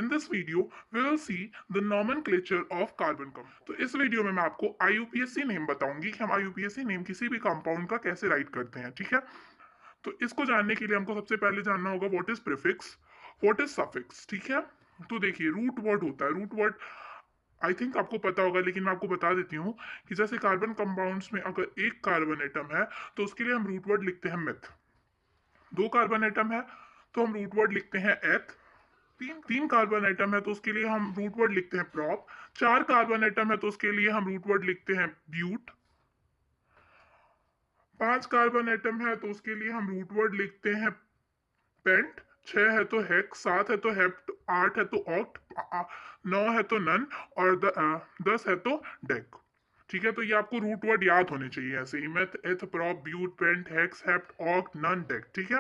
in this video we will see the nomenclature of carbon compound. तो इस video में मैं आपको IUPAC नेम बताऊंगी कि हम IUPAC नेम किसी भी कंपाउंड का कैसे राइट करते हैं, ठीक है। तो इसको जानने के लिए हमको सबसे पहले जानना होगा what is prefix, what is suffix, ठीक है। तो देखिए रूट वर्ड होता है, रूट वर्ड आई थिंक आपको पता होगा, लेकिन मैं आपको बता देती हूँ कि जैसे कार्बन कंपाउंड्स में अगर एक कार्बन एटम है तो उसके लिए हम रूट वर्ड लिखते हैं मिथ। दो कार्बन एटम है तो हम रूट वर्ड लिखते हैं एथ। तीन तीन कार्बन एटम है तो उसके लिए हम रूट वर्ड लिखते हैं प्रॉप। चार कार्बन एटम है तो उसके लिए हम रूट वर्ड लिखते हैं ब्यूट। पांच कार्बन एटम है तो उसके लिए हम रूट वर्ड लिखते हैं पेंट। छह है तो हेक्स, सात है तो हेप्ट, आठ है तो ऑक्ट, नौ है तो नन, और 10 है तो डेक। ठीक है, तो ये आपको रूट वर्ड याद होने चाहिए ऐसे ही, meth, eth, prop, but, pent, hex, hept, oct, non, dec, ठीक है।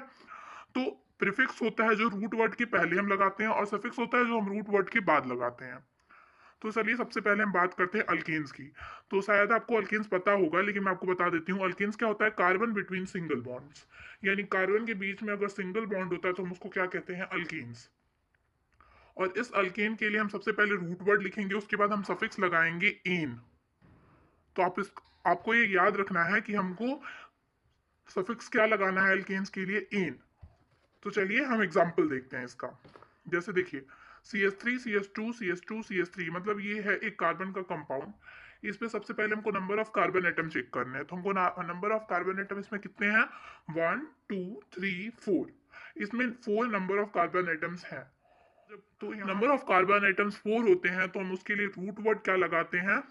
तो प्रीफिक्स होता है जो रूट वर्ड के पहले हम लगाते हैं, और सफिक्स होता है जो हम रूट वर्ड के बाद लगाते हैं। तो चलिए सबसे पहले हम बात करते हैं अल्केन्स की। तो शायद आपको अल्केन्स पता होगा, लेकिन मैं आपको बता देती हूँ अल्केन्स क्या होता है। कार्बन बिटवीन सिंगल बॉन्ड्स, यानी कार्बन के बीच में अगर सिंगल बॉन्ड होता है तो हम उसको क्या कहते हैं, अल्केन्स। और इस अल्केन के लिए हम सबसे पहले रूट वर्ड लिखेंगे, उसके बाद हम सफिक्स लगाएंगे एन। तो आपको ये याद रखना है कि हमको सफिक्स क्या लगाना है अल्केन्स के लिए, एन। तो चलिए हम एग्जाम्पल देखते हैं इसका। जैसे देखिए CH3 CH2 CH2 CH3, मतलब ये है एक कार्बन का कंपाउंड। इसमें सबसे पहले हमको number of carbon atom check करने हैं, तो हमको नंबर ऑफ कार्बन एटम इसमें कितने हैं, 1 2 3 4। इसमें 4 नंबर ऑफ कार्बन एटम्स हैं। जब तो नंबर ऑफ कार्बन एटम्स 4 होते हैं तो हम उसके लिए रूट वर्ड क्या लगाते हैं,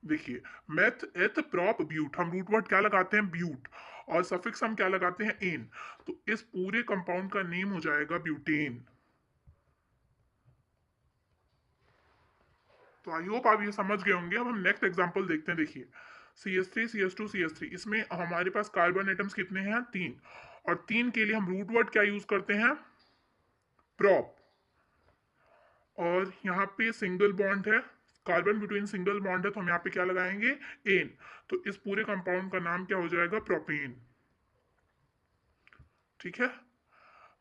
देखिए मेथ, एथ, प्रॉप, ब्यूट, हम रूट वर्ड क्या लगाते हैं, ब्यूट। और सफिक्स हम क्या लगाते हैं, एन। तो इस पूरे कंपाउंड का नेम हो जाएगा ब्यूटेन। तो आई होप आप ये समझ गए होंगे। अब हम नेक्स्ट एग्जांपल देखते हैं। देखिए CH3 CH2 CH3, इसमें हमारे पास कार्बन एटम्स कितने हैं, 3। और 3 के लिए हम रूट वर्ड क्या यूज करते हैं, प्रॉप। और यहाँ पे सिंगल बॉन्ड है, कार्बन बिटवीन सिंगल बॉन्ड है, तो हम यहाँ पे क्या लगाएंगे, एन। तो इस पूरे कंपाउंड का नाम क्या हो जाएगा, प्रोपेन, ठीक है।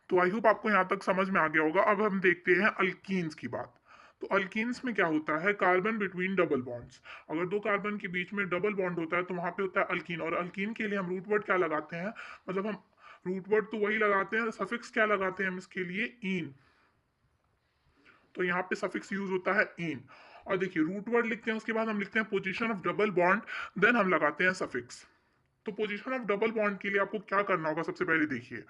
तो आई होप आपको यहाँ तक समझ में आ गया होगा। अब हम देखते हैं अल्कीन्स की बात। तो अल्कीन्स में क्या होता है, कार्बन बिटवीन डबल बॉन्ड्स। अगर दो कार्बन के बीच में डबल बॉन्ड होता है तो वहां पे होता है अल्कीन। और अल्कीन के लिए हम रूट वर्ड क्या लगाते हैं, मतलब हम रूट वर्ड तो वही लगाते हैं, सफिक्स क्या लगाते हैं हम इसके लिए, इन। तो यहाँ पे सफिक्स यूज होता है इन। और देखिए रूट वर्ड लिखते हैं, उसके बाद हम लिखते हैं position of double bond, then हम लगाते हैं सफिक्स। तो पोजीशन ऑफ डबल बॉन्ड के लिए आपको क्या करना होगा, सबसे पहले देखिए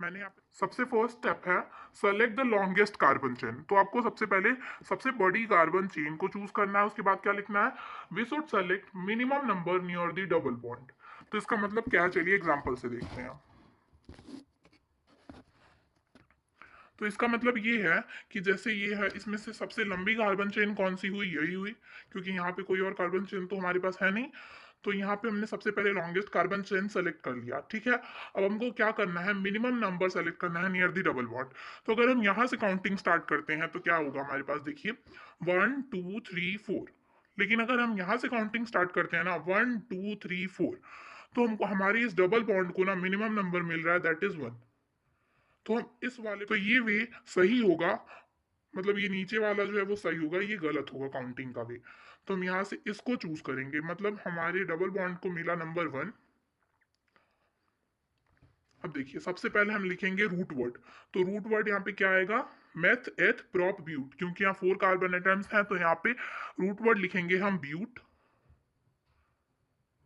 मैंने यहाँ पे सबसे फर्स्ट स्टेप है select the longest carbon chain. तो आपको सबसे पहले सबसे बड़ी कार्बन चेन को चूज करना है। उसके बाद क्या लिखना है, we should select minimum number near the double bond. तो इसका मतलब क्या है, चलिए एग्जांपल से देखते हैं। तो इसका मतलब ये है कि जैसे ये है, इसमें से सबसे लंबी कार्बन चेन कौन सी हुई, यही हुई, क्योंकि यहाँ पे कोई और कार्बन चेन तो हमारे पास है नहीं। तो यहाँ पे हमने सबसे पहले लॉन्गेस्ट कार्बन चेन सेलेक्ट कर लिया, ठीक है। अब हमको क्या करना है, मिनिमम नंबर सेलेक्ट करना है नियर द डबल बॉन्ड। तो अगर हम यहाँ से काउंटिंग स्टार्ट करते हैं तो क्या होगा हमारे पास, देखिए 1 2 3 4। लेकिन अगर हम यहाँ से काउंटिंग स्टार्ट करते हैं ना, 1 2 3 4, तो हमको हमारी इस डबल बॉन्ड को ना मिनिमम नंबर मिल रहा है, दैट इज 1। तो हम इस वाले, तो ये वे सही होगा, मतलब ये नीचे वाला जो है वो सही होगा, ये गलत होगा काउंटिंग का वे। तो हम यहाँ से इसको चूज करेंगे, मतलब हमारे डबल बॉन्ड को मिला नंबर 1। अब देखिए सबसे पहले हम लिखेंगे रूट वर्ड। तो रूट वर्ड यहाँ पे क्या आएगा, मेथ, एथ, प्रॉप, ब्यूट। क्योंकि यहाँ 4 कार्बन एटम्स हैं तो यहाँ पे रूट वर्ड लिखेंगे हम ब्यूट,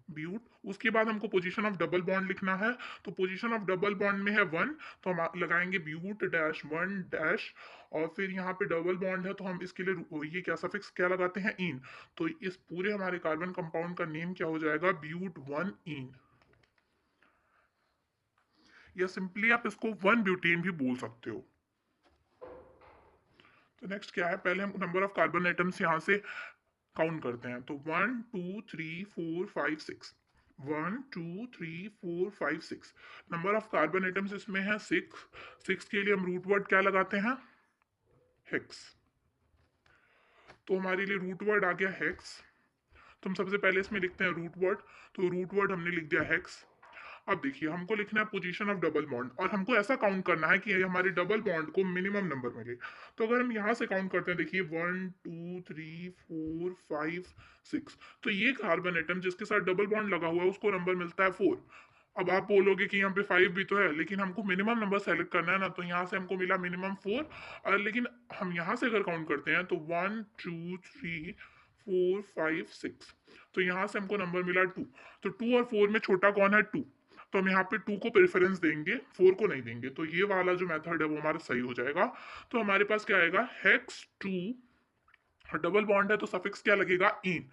ब्यूट। उसके बाद हमको पोजीशन ऑफ डबल बॉन्ड लिखना है। तो पोजीशन ऑफ डबल बॉन्ड में है 1, तो हम लगाएंगे ब्यूट डैश 1 डैश। और फिर यहाँ पे डबल बॉन्ड है तो हम इसके लिए ये क्या सफिक्स क्या लगाते हैं, इन। तो इस पूरे हमारे कार्बन कंपाउंड का नेम क्या हो जाएगा, ब्यूट 1 इन। या सिंपली आप इसको 1 ब्यूटेन भी बोल सकते हो। तो नेक्स्ट क्या है, पहले हम नंबर ऑफ कार्बन एटम्स यहाँ से काउंट करते हैं। तो 1 2 3 4 5 6, 1 2 3 4 5 6। नंबर ऑफ कार्बन एटम्स इसमें है 6। 6 के लिए हम रूट वर्ड क्या लगाते हैं, हेक्स। तो हमारे लिए रूट वर्ड आ गया हेक्स। तो हम सबसे पहले इसमें लिखते हैं रूट वर्ड। तो रूट वर्ड हमने लिख दिया हेक्स। अब देखिए हमको लिखना है पोजीशन ऑफ डबल बॉन्ड और हमको ऐसा काउंट करना है कि ये हमारे डबल बॉन्ड को मिनिमम नंबर मिले। तो अगर हम यहाँ से काउंट करते हैं, देखिए 1 2 3 4 5 6, तो ये कार्बन एटम जिसके साथ डबल बॉन्ड लगा हुआ है उसको नंबर मिलता है 4। अब आप बोलोगे कि यहाँ पे 5 भी तो है, लेकिन हमको मिनिमम नंबर सेलेक्ट करना है ना, तो यहाँ से हमको मिला मिनिमम 4। और लेकिन हम यहाँ से अगर काउंट करते हैं तो 1 2 3 4 5 6, तो यहाँ से हमको नंबर मिला 2। तो 2 और 4 में छोटा कौन है? 2। तो हम यहाँ पे 2 को प्रेफरेंस देंगे, 4 को नहीं देंगे। तो ये वाला जो मेथड है वो हमारा सही हो जाएगा। तो हमारे पास क्या आएगा? हेक्स 2, डबल बॉन्ड है तो सफिक्स क्या लगेगा? इन।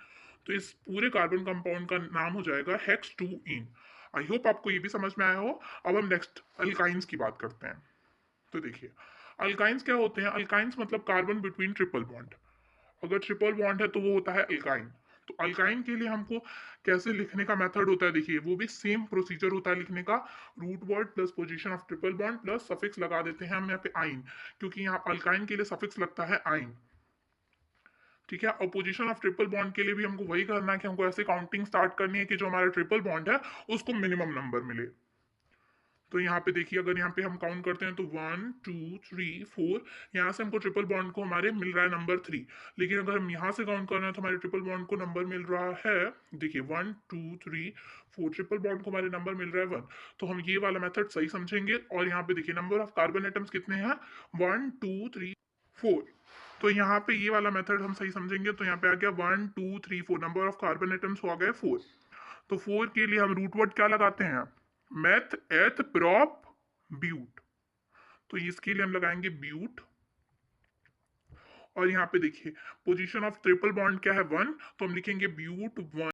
तो इस पूरे कार्बन कंपाउंड का नाम हो जाएगा हेक्स 2 इन। आई होप आपको ये भी समझ में आया हो। अब हम नेक्स्ट अल्काइंस की बात करते हैं। तो देखिए अल्काइंस क्या होते हैं? अल्काइंस मतलब कार्बन बिटवीन ट्रिपल बॉन्ड। अगर ट्रिपल बॉन्ड है तो वो होता है अल्काइन। तो अल्काइन के लिए हमको कैसे लिखने का मेथड होता है? देखिए वो भी सेम प्रोसीजर होता है लिखने का। Root word plus position of triple bond plus suffix लगा देते हैं हम यहाँ पे आइन, क्योंकि यहाँ अल्काइन के लिए सफिक्स लगता है आइन। ठीक है। और पोजीशन ऑफ ट्रिपल बॉन्ड के लिए भी हमको वही करना है कि हमको ऐसे काउंटिंग स्टार्ट करनी है कि जो हमारा ट्रिपल बॉन्ड है उसको मिनिमम नंबर मिले। तो यहाँ पे देखिए अगर यहाँ पे हम काउंट करते हैं तो 1 2 3 4, यहाँ से हमको ट्रिपल बॉन्ड को हमारे मिल रहा है नंबर 3। लेकिन अगर हम यहाँ से काउंट कर रहे हैं तो हमारे ट्रिपल बॉन्ड को नंबर मिल रहा है, देखिए 1 2 3 4, ट्रिपल बॉन्ड को हमारे नंबर मिल रहा है 1। तो हम ये वाला मेथड सही समझेंगे। और यहाँ पे देखिए नंबर ऑफ कार्बन एटम्स कितने हैं? 1 2 3 4। तो यहाँ पे ये वाला मेथड हम सही समझेंगे। तो यहाँ पे आ गया 1 2 3 4, नंबर ऑफ कार्बन एटम्स हो गए 4। तो 4 के लिए हम रूट वर्ड क्या लगाते हैं? Meth eth prop ब्यूट। तो इसके लिए हम लगाएंगे ब्यूट। और यहाँ पे देखिए पोजीशन ऑफ ट्रिपल बॉन्ड क्या है? 1। तो हम लिखेंगे ब्यूट 1।